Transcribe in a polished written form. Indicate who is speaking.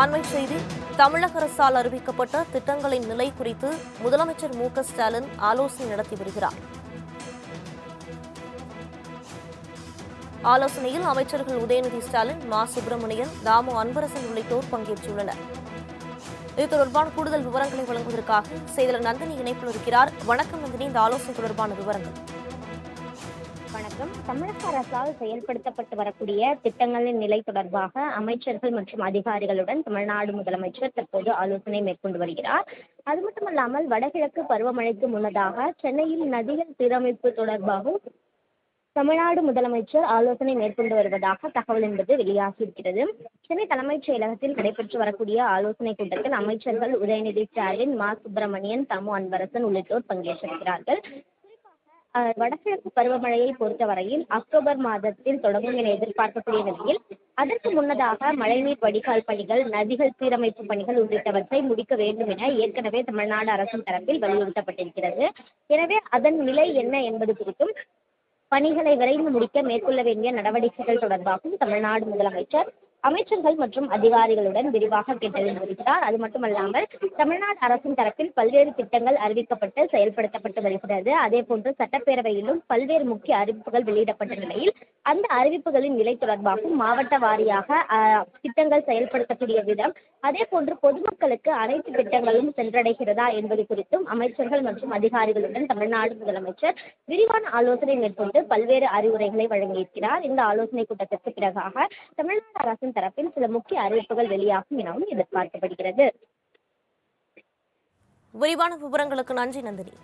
Speaker 1: அண்மை செய்தி. தமிழக அரசால் அறிவிக்கப்பட்ட திட்டங்களின் நிலை குறித்து முதலமைச்சர் மு.க.ஸ்டாலின் ஆலோசனை நடத்தி வருகிறார். ஆலோசனையில் அமைச்சர்கள் உதயநிதி ஸ்டாலின், மா. சுப்பிரமணியன், தாமு அன்பரசன் உள்ளிட்டோர் பங்கேற்றுள்ளனர். இது தொடர்பான கூடுதல் விவரங்களை வழங்குவதற்காக செய்தியாளர் நந்தினி இணைப்பில் இருக்கிறார். வணக்கம் நந்தினி, இந்த ஆலோசனை தொடர்பான விவரங்கள்.
Speaker 2: வணக்கம். தமிழக அரசால் செயல்படுத்தப்பட்டு வரக்கூடிய திட்டங்களின் நிலை தொடர்பாக அமைச்சர்கள் மற்றும் அதிகாரிகளுடன் தமிழ்நாடு முதலமைச்சர் தற்போது ஆலோசனை மேற்கொண்டு வருகிறார். அது மட்டுமல்லாமல் வடகிழக்கு பருவமழைக்கு முன்னதாக சென்னையில் நதிகள் சீரமைப்பு தொடர்பாக தமிழ்நாடு முதலமைச்சர் ஆலோசனை மேற்கொண்டு வருவதாக தகவல் என்பது வெளியாகியிருக்கிறது. சென்னை தலைமைச் செயலகத்தில் நடைபெற்று வரக்கூடிய ஆலோசனை கூட்டத்தில் அமைச்சர்கள் உதயநிதி ஸ்டாலின், மா. சுப்பிரமணியன், தாமு அன்பரசன் உள்ளிட்டோர் பங்கேற்றிருக்கிறார்கள். வடகிழக்கு பருவமழையை பொறுத்தவரையில் அக்டோபர் மாதத்தில் தொடங்கும் என எதிர்பார்க்கக்கூடிய நிலையில் அதற்கு முன்னதாக மழைநீர் வடிகால் பணிகள், நதிகள் சீரமைப்பு பணிகள் உள்ளிட்டவற்றை முடிக்க வேண்டும் என ஏற்கனவே தமிழ்நாடு அரசின் தரப்பில் வலியுறுத்தப்பட்டிருக்கிறது. எனவே அதன் நிலை என்ன என்பது குறித்தும் பணிகளை விரைந்து முடிக்க மேற்கொள்ள வேண்டிய நடவடிக்கைகள் தொடர்பாகவும் தமிழ்நாடு முதலமைச்சர் அமைச்சர்கள் மற்றும் அதிகாரிகளுடன் விரிவாக கேட்டறிந்து வருகிறார். அது மட்டுமல்லாமல் தமிழ்நாடு அரசின் தரப்பில் பல்வேறு திட்டங்கள் அறிவிக்கப்பட்டு செயல்படுத்தப்பட்டு வருகிறது. அதேபோன்று சட்டப்பேரவையிலும் பல்வேறு முக்கிய அறிவிப்புகள் வெளியிடப்பட்ட நிலையில் அந்த அறிவிப்புகளின் நிலை தொடர்பாகவும் மாவட்ட வாரியாக திட்டங்கள் செயல்படுத்தக்கூடிய விதம், அதேபோன்று பொதுமக்களுக்கு அனைத்து திட்டங்களும் சென்றடைகிறதா என்பது குறித்தும் அமைச்சர்கள் மற்றும் அதிகாரிகளுடன் தமிழ்நாடு முதலமைச்சர் விரிவான ஆலோசனை மேற்கொண்டு பல்வேறு அறிவுரைகளை வழங்கியிருக்கிறார். இந்த ஆலோசனை கூட்டத்திற்கு பிறகாக தமிழ்நாடு அரசின் தரப்பில் சில முக்கிய அறிவிப்புகள் வெளியாகும் எனவும் எதிர்பார்க்கப்படுகிறது.
Speaker 1: விரிவான விவரங்களுக்கு நன்றி நந்தினி.